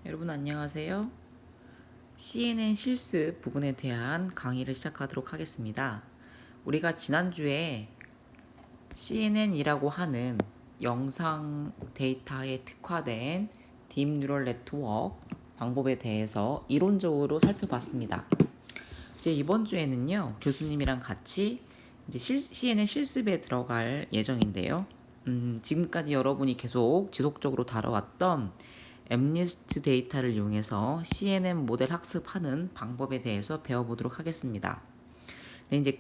여러분 안녕하세요. CNN 실습 부분에 대한 강의를 시작하도록 하겠습니다. 우리가 지난주에 CNN이라고 하는 영상 데이터에 특화된 딥뉴럴 네트워크 방법에 대해서 이론적으로 살펴봤습니다. 이제 이번 주에는요, 교수님이랑 같이 이제 CNN 실습에 들어갈 예정인데요. 지금까지 여러분이 계속 지속적으로 다뤄왔던 엠니스트 데이터를 이용해서 CNN 모델 학습하는 방법에 대해서 배워보도록 하겠습니다. 네, 이제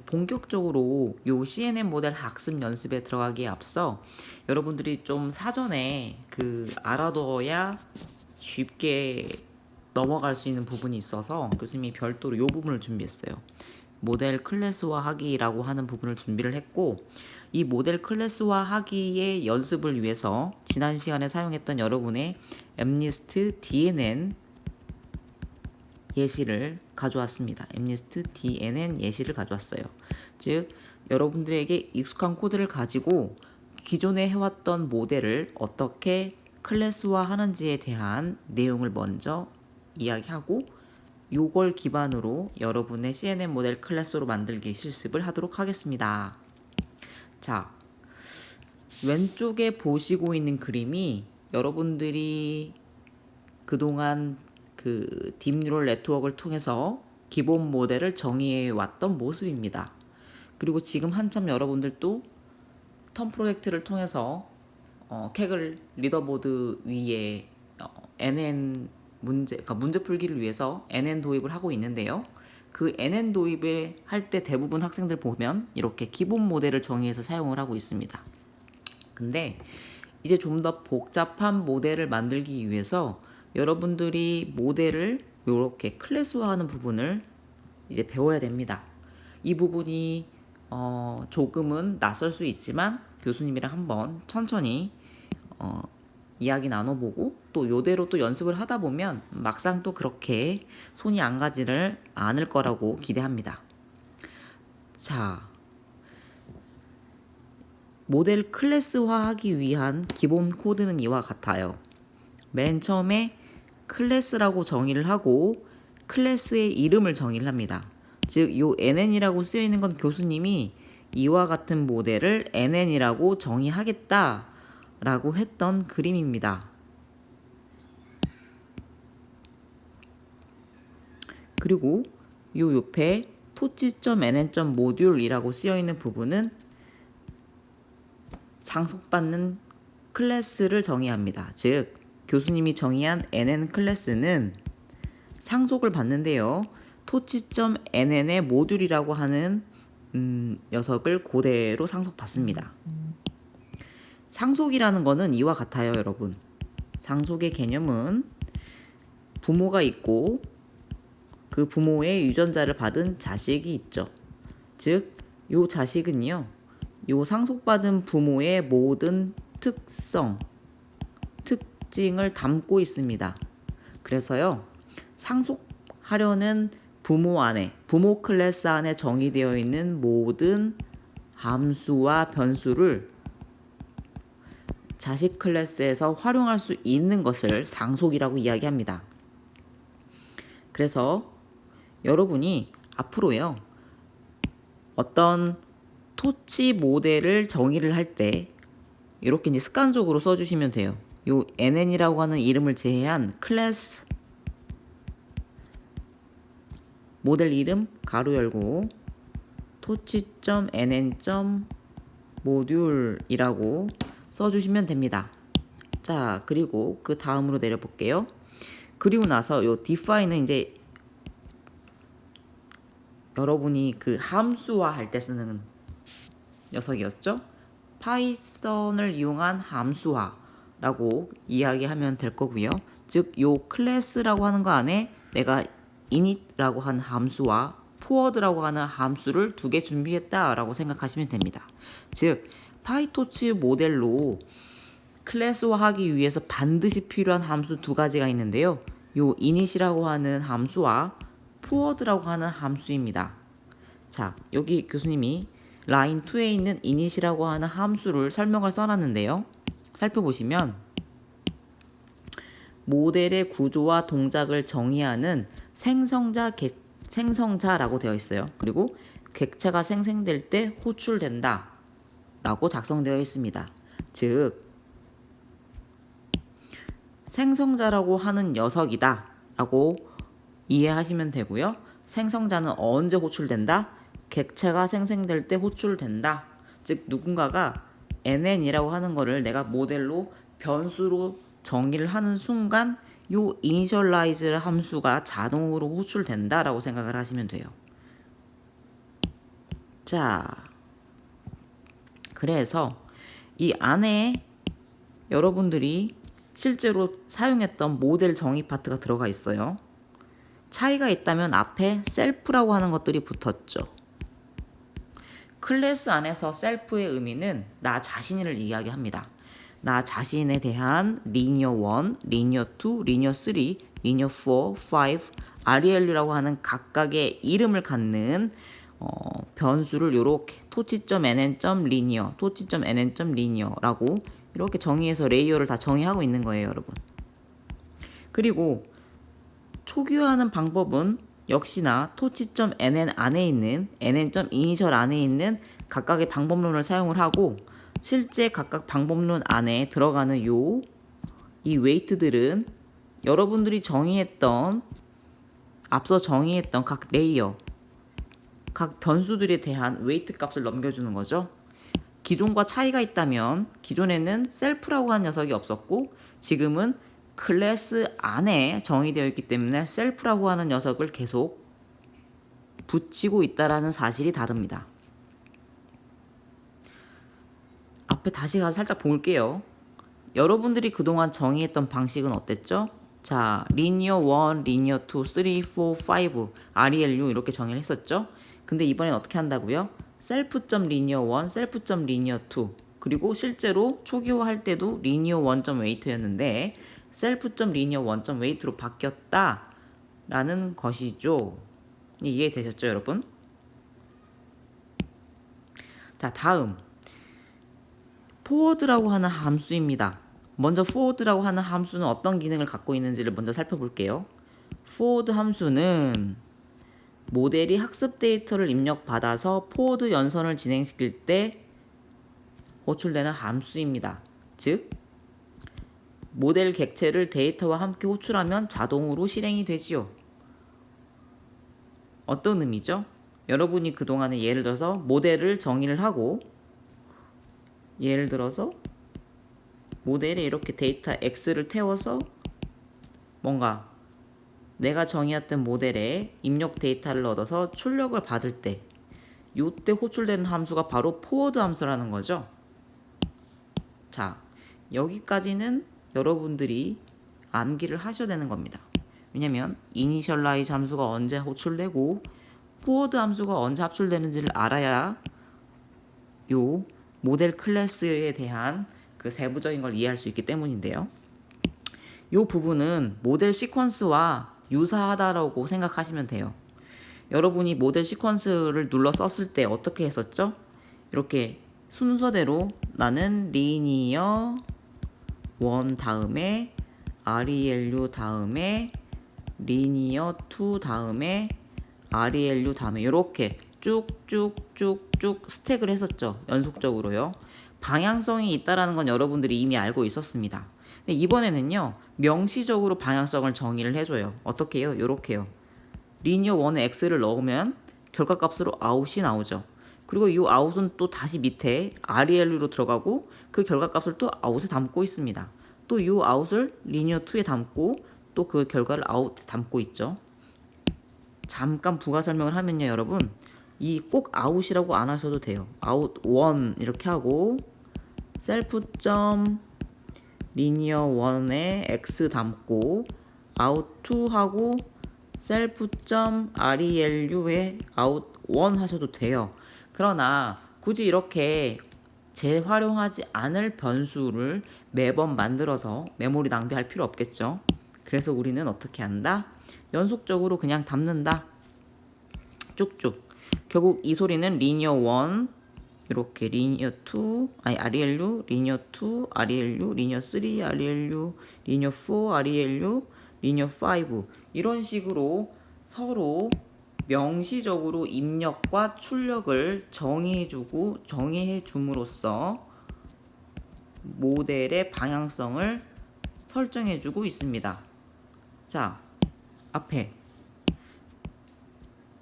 본격적으로 요 CNN 모델 학습 연습에 들어가기에 앞서 여러분들이 좀 사전에 알아둬야 쉽게 넘어갈 수 있는 부분이 있어서 교수님이 별도로 요 부분을 준비했어요. 모델 클래스화하기라고 하는 부분을 준비를 했고, 이 모델 클래스화하기의 연습을 위해서 지난 시간에 사용했던 여러분의 엠니스트 DNN 예시를 가져왔습니다. 엠니스트 DNN 예시를 가져왔어요. 즉 여러분들에게 익숙한 코드를 가지고 기존에 해왔던 모델을 어떻게 클래스화하는지에 대한 내용을 먼저 이야기하고, 요걸 기반으로 여러분의 CNN 모델 클래스로 만들기 실습을 하도록 하겠습니다. 자, 왼쪽에 보시고 있는 그림이 여러분들이 그동안 딥뉴럴 네트워크를 통해서 기본 모델을 정의해 왔던 모습입니다. 그리고 지금 한참 여러분들도 텀 프로젝트를 통해서 캑을 리더보드 위에 NN 그러니까 문제 풀기를 위해서 NN 도입을 하고 있는데요. 그 NN 도입을 할 때 대부분 학생들 보면 이렇게 기본 모델을 정의해서 사용을 하고 있습니다. 근데 이제 좀 더 복잡한 모델을 만들기 위해서 여러분들이 모델을 이렇게 클래스화하는 부분을 이제 배워야 됩니다. 이 부분이 조금은 낯설 수 있지만 교수님이랑 한번 천천히 이야기 나눠보고 또 요대로 또 연습을 하다 보면 막상 또 그렇게 손이 안 가지를 않을 거라고 기대합니다. 자, 모델 클래스화하기 위한 기본 코드는 이와 같아요. 맨 처음에 클래스라고 정의를 하고 클래스의 이름을 정의를 합니다. 즉, 요 NN이라고 쓰여 있는 건 교수님이 이와 같은 모델을 NN이라고 정의하겠다라고 했던 그림입니다. 그리고 요 옆에 토치.nn.모듈이라고 쓰여 있는 부분은 상속받는 클래스를 정의합니다. 즉, 교수님이 정의한 NN 클래스는 상속을 받는데요. 토치.nn의 모듈이라고 하는 녀석을 그대로 상속받습니다. 상속이라는 거는 이와 같아요, 여러분. 상속의 개념은 부모가 있고 그 부모의 유전자를 받은 자식이 있죠. 즉, 요 자식은요, 요 상속받은 부모의 모든 특징을 담고 있습니다. 그래서요, 상속하려는 부모 클래스 안에 정의되어 있는 모든 함수와 변수를 자식 클래스에서 활용할 수 있는 것을 상속이라고 이야기합니다. 그래서 여러분이 앞으로요, 어떤 토치 모델을 정의를 할 때 이렇게 이제 습관적으로 써주시면 돼요. 요 NN이라고 하는 이름을 제외한 클래스 모델 이름 가로 열고 토치.nn.모듈이라고 써주시면 됩니다. 자, 그리고 그 다음으로 내려볼게요. 그리고 나서 요 define은 이제 여러분이 함수화 할 때 쓰는 녀석이었죠. 파이썬을 이용한 함수화라고 이야기하면 될 거고요. 즉, 요 클래스라고 하는 거 안에 내가 init라고 하는 함수와 forward라고 하는 함수를 두 개 준비했다라고 생각하시면 됩니다. 즉, 파이토치 모델로 클래스화하기 위해서 반드시 필요한 함수 두 가지가 있는데요. 요 init이라고 하는 함수와 forward라고 하는 함수입니다. 자, 여기 교수님이 라인 2에 있는 init이라고 하는 함수를 설명을 써놨는데요. 살펴보시면 모델의 구조와 동작을 정의하는 생성자라고 되어 있어요. 그리고 객체가 생성될 때 호출된다 라고 작성되어 있습니다. 즉 생성자라고 하는 녀석이다 라고 이해하시면 되고요. 생성자는 언제 호출된다? 객체가 생성될 때 호출된다. 즉 누군가가 NN이라고 하는 거를 내가 모델로 변수로 정의를 하는 순간 요 initialize 함수가 자동으로 호출된다 라고 생각을 하시면 돼요. 자, 그래서 이 안에 여러분들이 실제로 사용했던 모델 정의 파트가 들어가 있어요. 차이가 있다면 앞에 셀프라고 하는 것들이 붙었죠. 클래스 안에서 셀프의 의미는 나 자신을 이야기합니다. 나 자신에 대한 리니어 1, 리니어 2, 리니어 3, 리니어 4, 5, ReLU라고 하는 각각의 이름을 갖는 변수를 이렇게 토치.nn.linear, 토치.nn.linear라고 이렇게 정의해서 레이어를 다 정의하고 있는 거예요, 여러분. 그리고 초기화하는 방법은 역시나 토치.nn 안에 있는 nn.initial 안에 있는 각각의 방법론을 사용을 하고 실제 각각 방법론 안에 들어가는 이 웨이트들은 여러분들이 앞서 정의했던 각 레이어, 각 변수들에 대한 웨이트 값을 넘겨주는 거죠. 기존과 차이가 있다면 기존에는 셀프라고 하는 녀석이 없었고 지금은 클래스 안에 정의되어 있기 때문에 셀프라고 하는 녀석을 계속 붙이고 있다라는 사실이 다릅니다. 앞에 다시 가서 살짝 볼게요. 여러분들이 그동안 정의했던 방식은 어땠죠? 자, 리니어 1, 리니어 2, 3, 4, 5, ReLU 이렇게 정의를 했었죠? 근데 이번엔 어떻게 한다고요? 셀프.linear 1, 셀프.linear 2 그리고 실제로 초기화할 때도 linear 1.weight였는데 셀프.linear 1.weight로 바뀌었다라는 것이죠. 이해되셨죠, 여러분? 자, 다음 forward라고 하는 함수입니다. 먼저 forward라고 하는 함수는 어떤 기능을 갖고 있는지를 먼저 살펴볼게요. forward 함수는 모델이 학습 데이터를 입력받아서 포워드 연선을 진행시킬 때 호출되는 함수입니다. 즉, 모델 객체를 데이터와 함께 호출하면 자동으로 실행이 되지요. 어떤 의미죠? 여러분이 그동안에 예를 들어서 모델을 정의를 하고 예를 들어서 모델에 이렇게 데이터 X를 태워서 뭔가 내가 정의했던 모델에 입력 데이터를 얻어서 출력을 받을 때 이때 호출되는 함수가 바로 포워드 함수라는 거죠. 자, 여기까지는 여러분들이 암기를 하셔야 되는 겁니다. 왜냐면 initialize 함수가 언제 호출되고 포워드 함수가 언제 합출되는지를 알아야 요 모델 클래스에 대한 그 세부적인 걸 이해할 수 있기 때문인데요. 요 부분은 모델 시퀀스와 유사하다라고 생각하시면 돼요. 여러분이 모델 시퀀스를 눌러 썼을 때 어떻게 했었죠? 이렇게 순서대로 나는 리니어 1 다음에 ReLU 다음에 리니어 2 다음에 ReLU 다음에 이렇게 쭉쭉쭉쭉 스택을 했었죠. 연속적으로요. 방향성이 있다라는 건 여러분들이 이미 알고 있었습니다. 근데 이번에는요. 명시적으로 방향성을 정의를 해줘요. 어떻게 해요? 요렇게요. 리니어 1에 x를 넣으면 결과값으로 아웃이 나오죠. 그리고 이 아웃은 또 다시 밑에 ReLU로 들어가고 그 결과값을 또 아웃에 담고 있습니다. 또 이 아웃을 리니어 2에 담고 또 그 결과를 아웃에 담고 있죠. 잠깐 부가 설명을 하면요, 여러분. 이 꼭 아웃이라고 안 하셔도 돼요. 아웃 1 이렇게 하고 셀프.linear 1에 x 담고 아웃 2 하고 self.relu에 out 1 하셔도 돼요. 그러나 굳이 이렇게 재활용하지 않을 변수를 매번 만들어서 메모리 낭비할 필요 없겠죠. 그래서 우리는 어떻게 한다? 연속적으로 그냥 담는다. 쭉쭉. 결국 이 소리는 linear 1, 이렇게 리니어 2, 아니 ReLU, 리니어 2, ReLU, 리니어 3, ReLU, 리니어 4, ReLU, 리니어 5 이런 식으로 서로 명시적으로 입력과 출력을 정의해 줌으로써 모델의 방향성을 설정해 주고 있습니다. 자, 앞에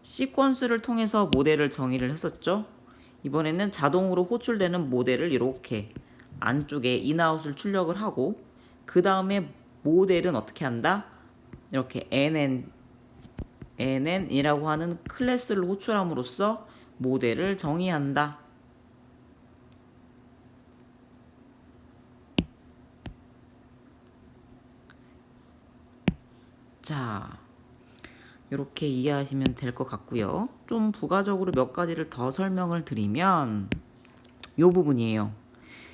시퀀스를 통해서 모델을 정의를 했었죠. 이번에는 자동으로 호출되는 모델을 이렇게 안쪽에 인아웃을 출력을 하고 그 다음에 모델은 어떻게 한다? 이렇게 NN이라고 하는 클래스를 호출함으로써 모델을 정의한다. 자, 이렇게 이해하시면 될 것 같고요. 좀 부가적으로 몇 가지를 더 설명을 드리면 이 부분이에요.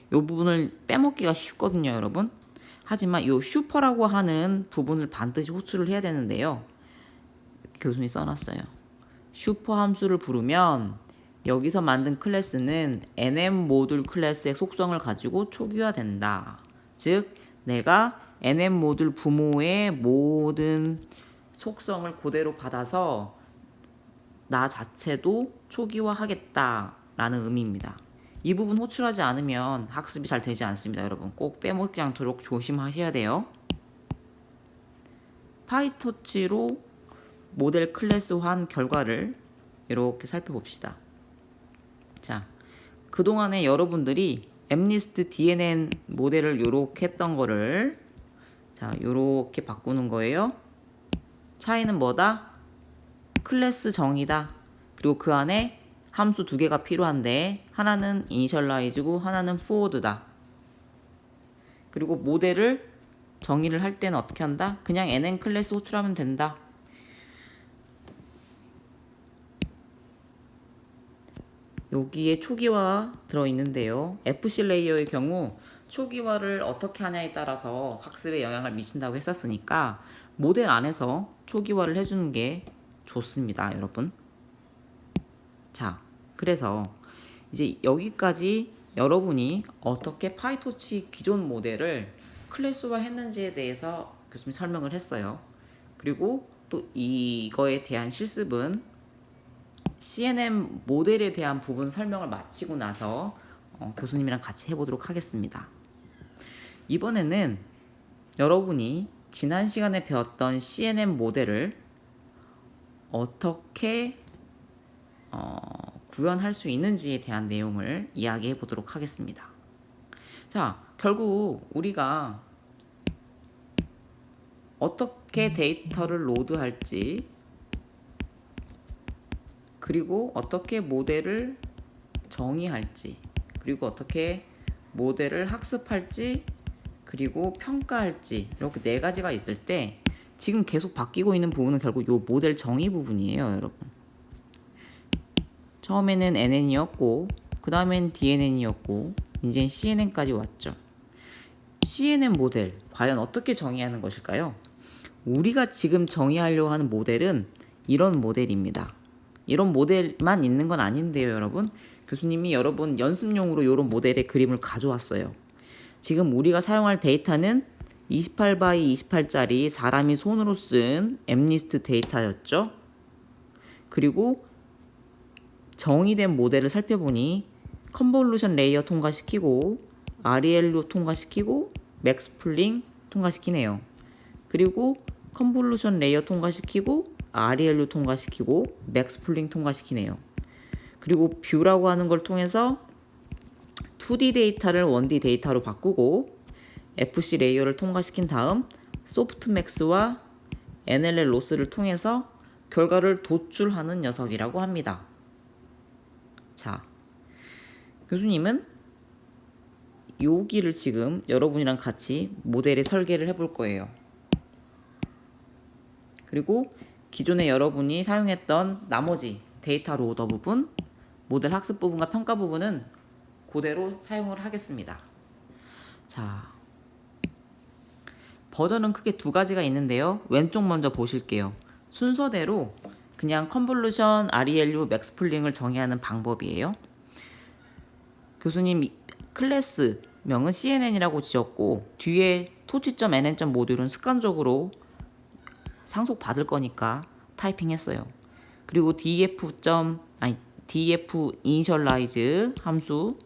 이 부분을 빼먹기가 쉽거든요, 여러분. 하지만 이 슈퍼라고 하는 부분을 반드시 호출을 해야 되는데요. 교수님이 써놨어요. 슈퍼 함수를 부르면 여기서 만든 클래스는 nm 모듈 클래스의 속성을 가지고 초기화된다. 즉, 내가 nm 모듈 부모의 모든 속성을 그대로 받아서 나 자체도 초기화하겠다라는 의미입니다. 이 부분 호출하지 않으면 학습이 잘 되지 않습니다. 여러분 꼭 빼먹지 않도록 조심하셔야 돼요. 파이토치로 모델 클래스화한 결과를 이렇게 살펴봅시다. 자, 그동안에 여러분들이 엠리스트 DNN 모델을 이렇게 했던 거를 자, 이렇게 바꾸는 거예요. 차이는 뭐다? 클래스 정의다. 그리고 그 안에 함수 두 개가 필요한데 하나는 이니셜라이즈고 하나는 forward다. 그리고 모델을 정의를 할 때는 어떻게 한다? 그냥 nn 클래스 호출하면 된다. 여기에 초기화 들어있는데요. FC 레이어의 경우 초기화를 어떻게 하냐에 따라서 학습에 영향을 미친다고 했었으니까 모델 안에서 초기화를 해주는 게 좋습니다, 여러분. 자, 그래서 이제 여기까지 여러분이 어떻게 파이토치 기존 모델을 클래스화 했는지에 대해서 교수님이 설명을 했어요. 그리고 또 이거에 대한 실습은 CNN 모델에 대한 부분 설명을 마치고 나서 교수님이랑 같이 해보도록 하겠습니다. 이번에는 여러분이 지난 시간에 배웠던 CNN 모델을 어떻게 구현할 수 있는지에 대한 내용을 이야기해 보도록 하겠습니다. 자, 결국 우리가 어떻게 데이터를 로드할지 그리고 어떻게 모델을 정의할지 그리고 어떻게 모델을 학습할지 그리고 평가할지 이렇게 네 가지가 있을 때 지금 계속 바뀌고 있는 부분은 결국 이 모델 정의 부분이에요, 여러분. 처음에는 NN이었고 그 다음엔 DNN이었고 이제 CNN까지 왔죠. CNN 모델 과연 어떻게 정의하는 것일까요? 우리가 지금 정의하려고 하는 모델은 이런 모델입니다. 이런 모델만 있는 건 아닌데요, 여러분. 교수님이 여러분 연습용으로 이런 모델의 그림을 가져왔어요. 지금 우리가 사용할 데이터는 28x 28짜리 사람이 손으로 쓴 엠리스트 데이터였죠. 그리고 정의된 모델을 살펴보니 컨볼루션 레이어 통과시키고 ReLU 통과시키고 맥스풀링 통과시키네요. 그리고 컨볼루션 레이어 통과시키고 ReLU 통과시키고 맥스풀링 통과시키네요. 그리고 뷰라고 하는 걸 통해서 2D 데이터를 1D 데이터로 바꾸고 FC 레이어를 통과시킨 다음 소프트맥스와 NLL 로스를 통해서 결과를 도출하는 녀석이라고 합니다. 자, 교수님은 여기를 지금 여러분이랑 같이 모델의 설계를 해볼 거예요. 그리고 기존에 여러분이 사용했던 나머지 데이터 로더 부분, 모델 학습 부분과 평가 부분은 그대로 사용을 하겠습니다. 자, 버전은 크게 두 가지가 있는데요. 왼쪽 먼저 보실게요. 순서대로 그냥 컨볼루션, ReLU, 맥스풀링을 정의하는 방법이에요. 교수님 클래스 명은 CNN이라고 지었고 뒤에 토치.nn. 모듈은 습관적으로 상속 받을 거니까 타이핑했어요. 그리고 df initialize 함수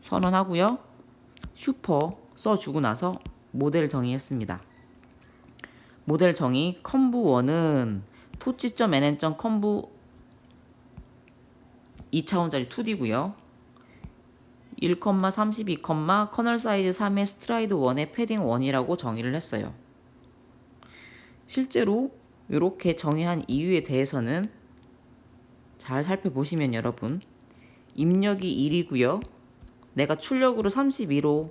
선언하고요. 슈퍼 써주고 나서 모델 정의했습니다. 모델 정의 conv1은 토치.nn. conv 2차원짜리 2D고요. 1,32, 커널 사이즈 3의 스트라이드 1의 패딩 1이라고 정의를 했어요. 실제로 이렇게 정의한 이유에 대해서는 잘 살펴보시면 여러분 입력이 1이고요. 내가 출력으로 32로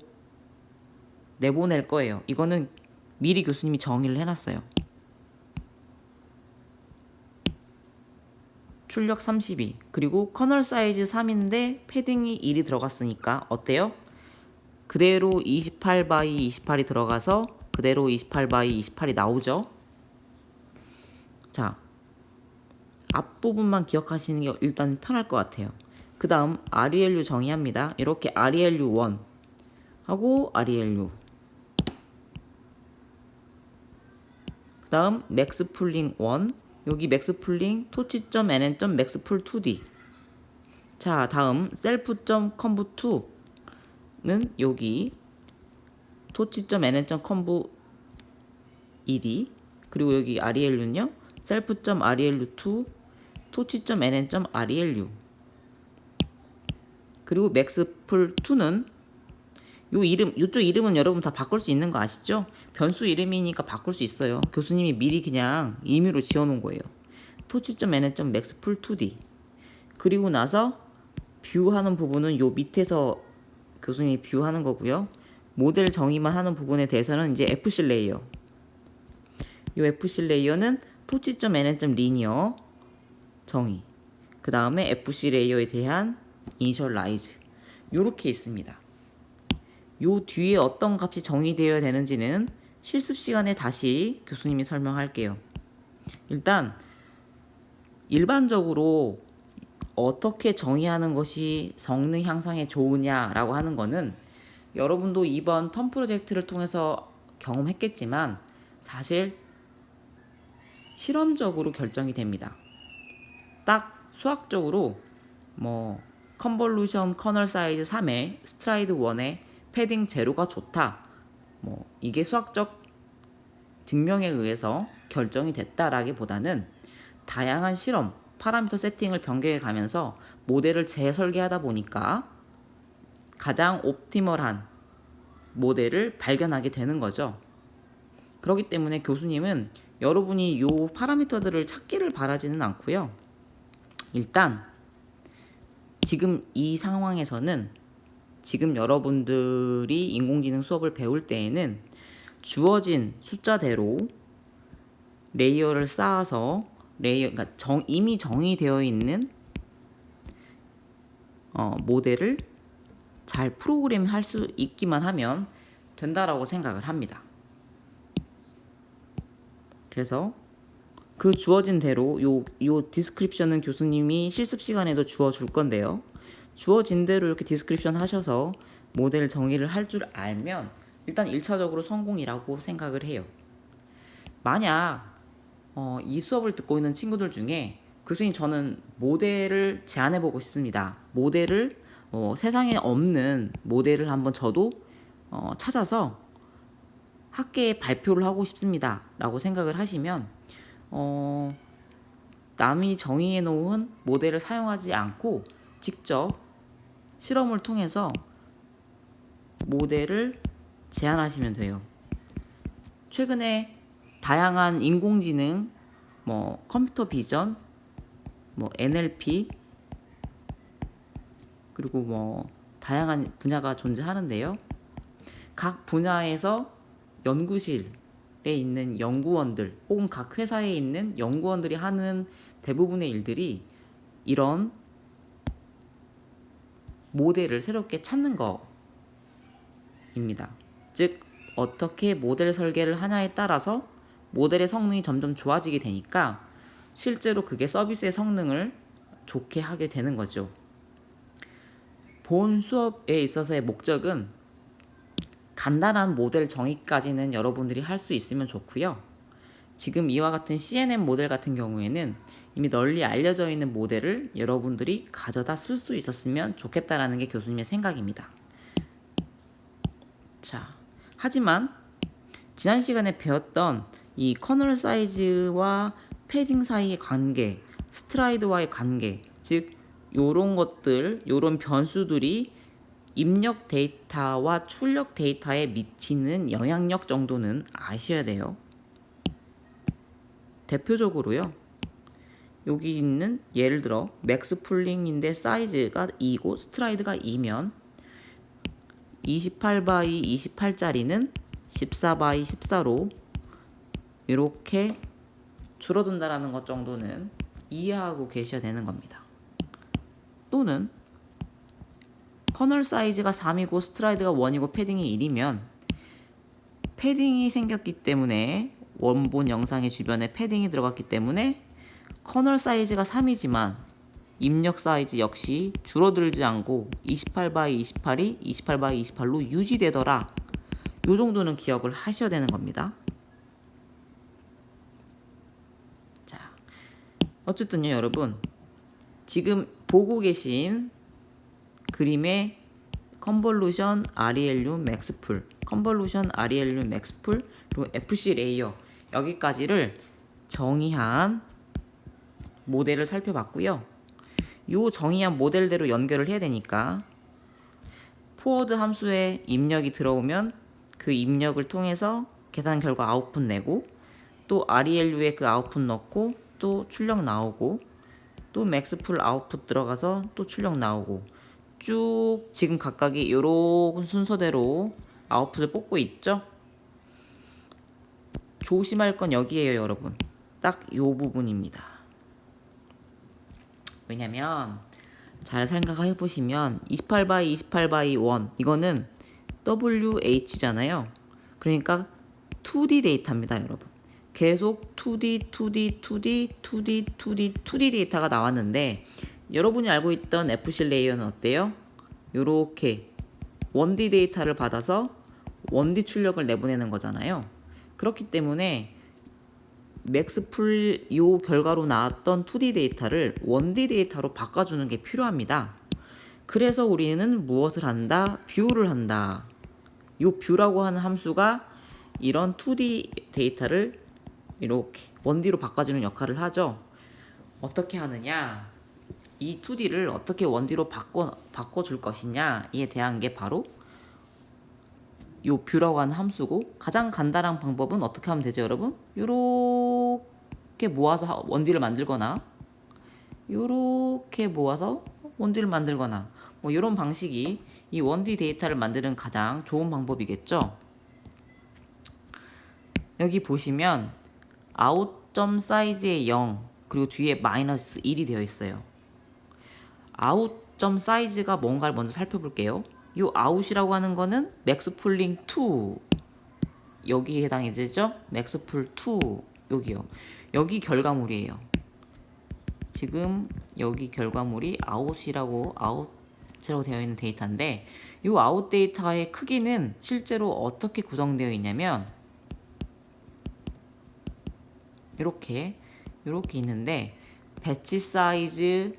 내보낼 거예요. 이거는 미리 교수님이 정의를 해놨어요. 출력 32 그리고 커널 사이즈 3인데 패딩이 1이 들어갔으니까 어때요? 그대로 28 by 28이 들어가서 그대로 28 by 28이 나오죠. 자, 앞부분만 기억하시는 게 일단 편할 것 같아요. 그 다음 RELU 정의합니다. 이렇게 RELU1 하고 RELU 그 다음 maxpooling1 여기 maxpooling 토치.nn. maxpool2d 자 다음 self.conv2는 여기 토치.nn. conv2d 그리고 여기 RELU는요 self.relu2 토치.nn. relu 그리고 maxpool2는 이쪽 이름은 여러분 다 바꿀 수 있는 거 아시죠? 변수 이름이니까 바꿀 수 있어요. 교수님이 미리 그냥 임의로 지어놓은 거예요. 토치.nn. maxpool2d 그리고 나서 뷰하는 부분은 요 밑에서 교수님이 뷰하는 거고요. 모델 정의만 하는 부분에 대해서는 이제 FC 레이어 요 FC 레이어는 토치.nn. linear 정의 그 다음에 FC 레이어에 대한 initialize 요렇게 있습니다. 요 뒤에 어떤 값이 정의되어야 되는지는 실습 시간에 다시 교수님이 설명할게요. 일단 일반적으로 어떻게 정의하는 것이 성능 향상에 좋으냐라고 하는 거는 여러분도 이번 텀 프로젝트를 통해서 경험했겠지만 사실 실험적으로 결정이 됩니다. 딱 수학적으로 컨볼루션 커널 사이즈 3에 스트라이드 1에 패딩 제로가 좋다. 이게 수학적 증명에 의해서 결정이 됐다라기보다는 다양한 실험, 파라미터 세팅을 변경해 가면서 모델을 재설계하다 보니까 가장 옵티멀한 모델을 발견하게 되는 거죠. 그렇기 때문에 교수님은 여러분이 요 파라미터들을 찾기를 바라지는 않고요. 일단 지금 이 상황에서는 지금 여러분들이 인공지능 수업을 배울 때에는 주어진 숫자대로 레이어를 쌓아서 그러니까 이미 정의되어 있는 모델을 잘 프로그램할 수 있기만 하면 된다라고 생각을 합니다. 그래서 그 주어진 대로 요 디스크립션은 교수님이 실습 시간에도 주어 줄 건데요. 주어진 대로 이렇게 디스크립션 하셔서 모델 정의를 할 줄 알면 일단 1차적으로 성공이라고 생각을 해요. 만약 이 수업을 듣고 있는 친구들 중에 교수님 저는 모델을 제안해보고 싶습니다. 모델을 세상에 없는 모델을 한번 저도 찾아서 학계에 발표를 하고 싶습니다. 라고 생각을 하시면 남이 정의해 놓은 모델을 사용하지 않고 직접 실험을 통해서 모델을 제안하시면 돼요. 최근에 다양한 인공지능, 컴퓨터 비전, NLP 그리고 다양한 분야가 존재하는데요. 각 분야에서 연구실에 있는 연구원들 혹은 각 회사에 있는 연구원들이 하는 대부분의 일들이 이런 모델을 새롭게 찾는 거입니다. 즉 어떻게 모델 설계를 하냐에 따라서 모델의 성능이 점점 좋아지게 되니까 실제로 그게 서비스의 성능을 좋게 하게 되는 거죠. 본 수업에 있어서의 목적은 간단한 모델 정의까지는 여러분들이 할 수 있으면 좋고요. 지금 이와 같은 CNN 모델 같은 경우에는 이미 널리 알려져 있는 모델을 여러분들이 가져다 쓸 수 있었으면 좋겠다라는 게 교수님의 생각입니다. 자, 하지만 지난 시간에 배웠던 이 커널 사이즈와 패딩 사이의 관계, 스트라이드와의 관계, 즉 요런 것들, 요런 변수들이 입력 데이터와 출력 데이터에 미치는 영향력 정도는 아셔야 돼요. 대표적으로요. 여기 있는 예를 들어 맥스 풀링인데 사이즈가 2고 스트라이드가 2면 28by 28짜리는 14by 14로 이렇게 줄어든다라는 것 정도는 이해하고 계셔야 되는 겁니다. 또는 커널 사이즈가 3이고 스트라이드가 1이고 패딩이 1이면 패딩이 생겼기 때문에 원본 영상의 주변에 패딩이 들어갔기 때문에 커널 사이즈가 3이지만 입력 사이즈 역시 줄어들지 않고 28by 28이 28by 28로 유지되더라. 요 정도는 기억을 하셔야 되는 겁니다. 자, 어쨌든요 여러분, 지금 보고 계신 그림의 컨볼루션 ReLU 맥스풀, 컨볼루션 ReLU 맥스풀, 그리고 FC 레이어 여기까지를 정의한 모델을 살펴봤고요. 요 정의한 모델대로 연결을 해야 되니까 포워드 함수에 입력이 들어오면 그 입력을 통해서 계산 결과 아웃풋 내고 또 ReLU에 그 아웃풋 넣고 또 출력 나오고 또 맥스풀 아웃풋 들어가서 또 출력 나오고 쭉 지금 각각이 요런 순서대로 아웃풋을 뽑고 있죠. 조심할 건 여기에요 여러분. 딱 요 부분입니다. 왜냐면 잘 생각해 보시면 28by 28by 1 이거는 WH잖아요. 그러니까 2D 데이터입니다 여러분. 계속 2D, 2D, 2D, 2D, 2D, 2D 데이터가 나왔는데 여러분이 알고 있던 FC 레이어는 어때요? 요렇게 1D 데이터를 받아서 1D 출력을 내보내는 거잖아요. 그렇기 때문에 맥스풀 요 결과로 나왔던 2D 데이터를 1D 데이터로 바꿔주는 게 필요합니다. 그래서 우리는 무엇을 한다? 뷰를 한다. 요 뷰라고 하는 함수가 이런 2D 데이터를 이렇게 1D로 바꿔주는 역할을 하죠. 어떻게 하느냐? 이 2D를 어떻게 1D로 바꿔줄 것이냐에 대한 게 바로 요 뷰라고 하는 함수고, 가장 간단한 방법은 어떻게 하면 되죠 여러분? 요렇게 모아서 1D를 만들거나 요렇게 모아서 1D를 만들거나 뭐 이런 방식이 이 1D 데이터를 만드는 가장 좋은 방법이겠죠. 여기 보시면 아웃점 사이즈의 0 그리고 뒤에 마이너스 1이 되어 있어요. 아웃점 사이즈가 뭔가를 먼저 살펴볼게요. 이 아웃이라고 하는 거는 맥스풀링 2 여기에 해당이 되죠. 맥스풀 2 여기요. 여기 결과물이에요. 지금 여기 결과물이 아웃이라고 되어 있는 데이터인데 이 아웃 데이터의 크기는 실제로 어떻게 구성되어 있냐면 이렇게 있는데 배치 사이즈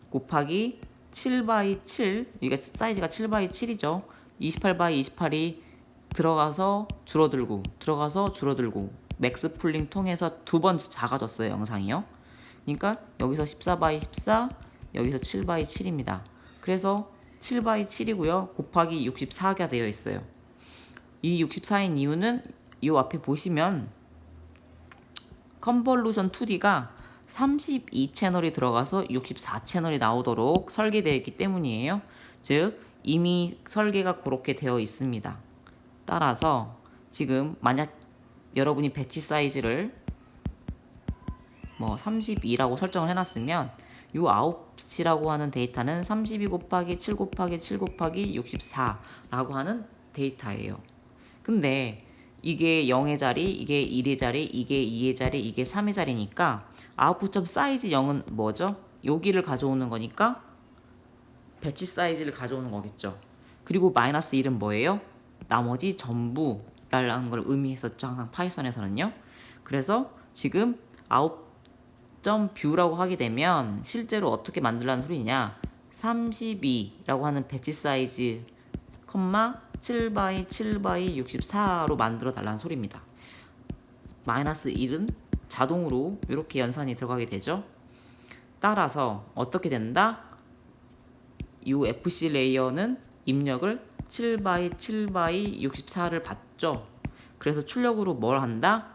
곱하기 7x7 이게 사이즈가 7x7이죠. 28x 28이 들어가서 줄어들고 맥스 풀링 통해서 두 번 작아졌어요 영상이요. 그러니까 여기서 14x14 여기서 7x7입니다. 그래서 7x7이고요 곱하기 64가 되어 있어요. 이 64인 이유는 이 앞에 보시면 컨볼루션 2D가 32채널이 들어가서 64채널이 나오도록 설계되어 있기 때문이에요. 즉 이미 설계가 그렇게 되어 있습니다. 따라서 지금 만약 여러분이 배치 사이즈를 뭐 32라고 설정을 해놨으면 이 아웃이라고 하는 데이터는 32 곱하기 7 곱하기 7 곱하기 64라고 하는 데이터예요. 근데 이게 0의 자리, 이게 1의 자리, 이게 2의 자리, 이게 3의 자리니까 아웃풋점 사이즈 0은 뭐죠? 여기를 가져오는 거니까 배치 사이즈를 가져오는 거겠죠. 그리고 마이너스 1은 뭐예요? 나머지 전부라는 걸 의미했었죠. 항상 파이썬에서는요. 그래서 지금 out.view라고 하게 되면 실제로 어떻게 만들라는 소리냐, 32라고 하는 배치 사이즈 7 7 64로 만들어 달라는 소리입니다. 마이너스 1은 자동으로 이렇게 연산이 들어가게 되죠. 따라서 어떻게 된다? 이 FC 레이어는 입력을 7 7 64를 받죠. 그래서 출력으로 뭘 한다?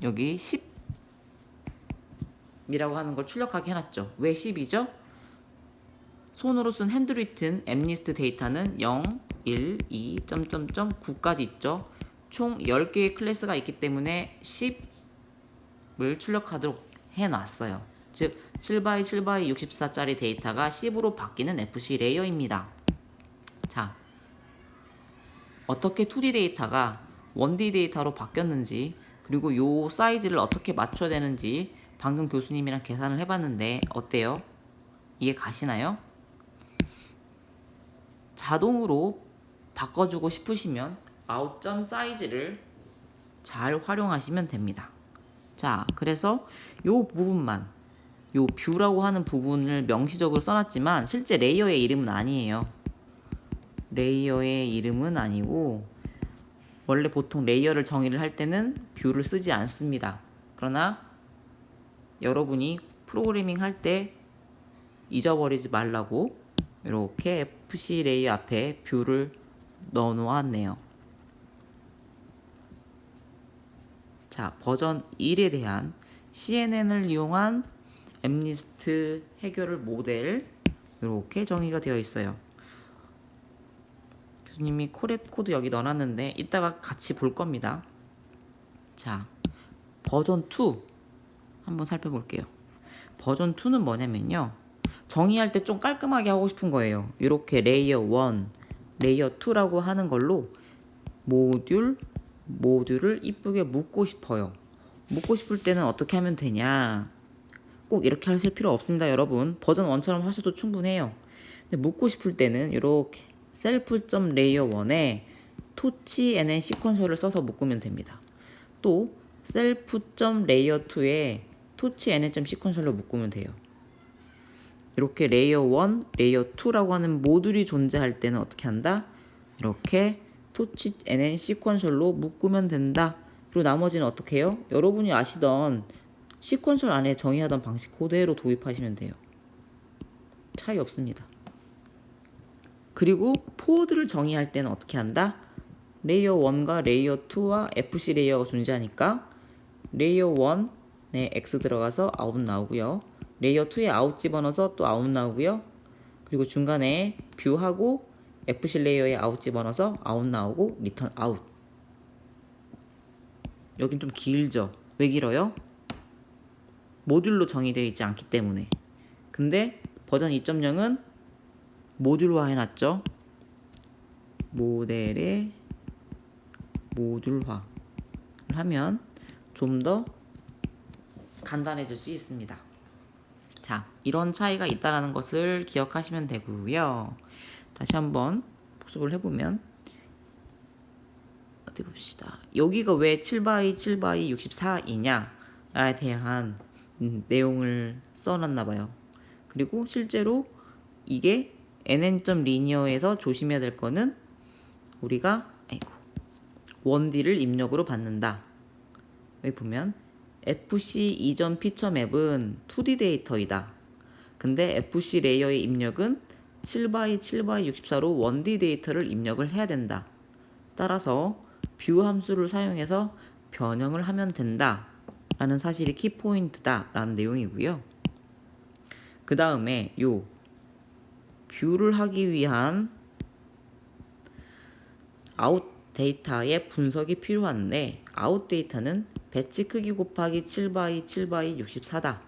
여기 10이라고 하는 걸 출력하게 해놨죠. 왜 10이죠? 손으로 쓴 핸드리튼 엠리스트 데이터는 0, 1, 2, 9까지 있죠. 총 10개의 클래스가 있기 때문에 10을 출력하도록 해놨어요. 즉 7 7 64짜리 데이터가 10으로 바뀌는 FC 레이어입니다. 자, 어떻게 2D 데이터가 1D 데이터로 바뀌었는지, 그리고 요 사이즈를 어떻게 맞춰야 되는지 방금 교수님이랑 계산을 해봤는데 어때요? 이해 가시나요? 자동으로 바꿔주고 싶으시면 아웃점 사이즈를 잘 활용하시면 됩니다. 자, 그래서 요 부분만, 요 뷰라고 하는 부분을 명시적으로 써놨지만 실제 레이어의 이름은 아니에요. 레이어의 이름은 아니고 원래 보통 레이어를 정의를 할 때는 뷰를 쓰지 않습니다. 그러나 여러분이 프로그래밍 할 때 잊어버리지 말라고 이렇게 FC 레이어 앞에 뷰를 넣어 놓았네요. 자, 버전 1에 대한 CNN을 이용한 엠리스트 해결 모델 이렇게 정의가 되어 있어요. 교수님이 코랩 코드 여기 넣어놨는데 이따가 같이 볼 겁니다. 자, 버전 2 한번 살펴볼게요. 버전 2는 뭐냐면요, 정의할 때 좀 깔끔하게 하고 싶은 거예요. 이렇게 레이어 1, 레이어 2라고 하는 걸로 모듈을 이쁘게 묶고 싶어요. 묶고 싶을 때는 어떻게 하면 되냐, 꼭 이렇게 하실 필요 없습니다. 여러분, 버전 1처럼 하셔도 충분해요. 근데 묶고 싶을 때는 이렇게 self.layer1에 토치 nn 시퀀서를 써서 묶으면 됩니다. 또 self.layer2에 토치 nn 시퀀서를 묶으면 돼요. 이렇게 레이어 1, 레이어 2라고 하는 모듈이 존재할 때는 어떻게 한다? 이렇게 토치 nn 시퀀셜로 묶으면 된다. 그리고 나머지는 어떻게 해요? 여러분이 아시던 시퀀셜 안에 정의하던 방식 그대로 도입하시면 돼요. 차이 없습니다. 그리고 포워드를 정의할 때는 어떻게 한다? 레이어 1과 레이어 2와 FC 레이어가 존재하니까 레이어 1에 X 들어가서 아웃 나오고요. 레이어 2에 아웃 집어넣어서 또 아웃 나오고요. 그리고 중간에 뷰하고 FC 레이어에 아웃 집어넣어서 아웃 나오고 리턴 아웃. 여긴 좀 길죠? 왜 길어요? 모듈로 정의되어 있지 않기 때문에. 근데 버전 2.0은 모듈화 해놨죠. 모델의 모듈화를 하면 좀 더 간단해질 수 있습니다. 자, 이런 차이가 있다는 것을 기억하시면 되고요. 다시 한번 복습을 해보면 어디 봅시다. 여기가 왜 7x7x 64이냐에 대한 내용을 써놨나봐요. 그리고 실제로 이게 nn.linear에서 조심해야 될 거는 우리가 1D를 입력으로 받는다. 여기 보면 FC 이전 피처맵은 2D 데이터이다. 근데 FC 레이어의 입력은 7x7x 64로 1D 데이터를 입력을 해야 된다. 따라서 뷰 함수를 사용해서 변형을 하면 된다 라는 사실이 키포인트다 라는 내용이고요. 그 다음에 요 뷰를 하기 위한 아웃 데이터의 분석이 필요한데 아웃 데이터는 배치 크기 곱하기 7x7x 64다.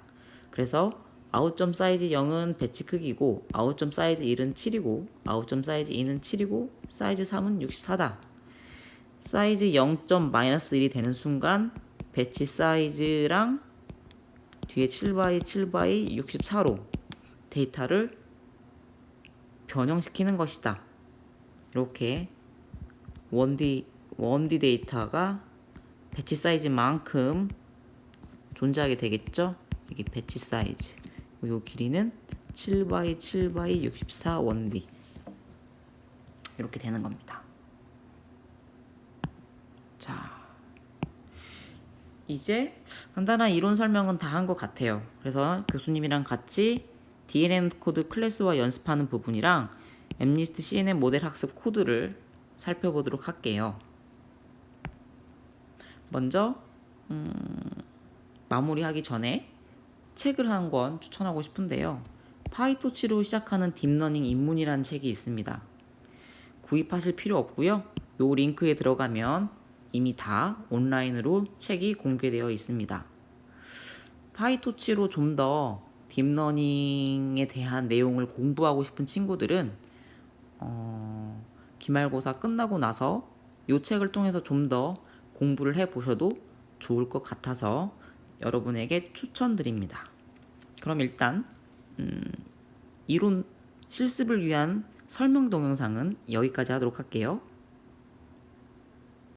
그래서 아웃점 사이즈 0은 배치 크기고 아웃점 사이즈 1은 7이고 아웃점 사이즈 2는 7이고 사이즈 3은 64다. 사이즈 0.-1이 되는 순간 배치 사이즈랑 뒤에 7x7x 64로 데이터를 변형시키는 것이다. 이렇게 원디 데이터가 배치 사이즈만큼 존재하게 되겠죠. 여기 배치 사이즈. 이 길이는 7x7x 64 원디. 이렇게 되는 겁니다. 자, 이제 간단한 이론 설명은 다 한 것 같아요. 그래서 교수님이랑 같이 DNN 코드 클래스와 연습하는 부분이랑 MNIST CNN 모델 학습 코드를 살펴보도록 할게요. 먼저 마무리하기 전에 책을 한 권 추천하고 싶은데요. 파이토치로 시작하는 딥러닝 입문이라는 책이 있습니다. 구입하실 필요 없고요. 요 링크에 들어가면 이미 다 온라인으로 책이 공개되어 있습니다. 파이토치로 좀 더 딥러닝에 대한 내용을 공부하고 싶은 친구들은 기말고사 끝나고 나서 이 책을 통해서 좀 더 공부를 해보셔도 좋을 것 같아서 여러분에게 추천드립니다. 그럼 일단 이론 실습을 위한 설명 동영상은 여기까지 하도록 할게요.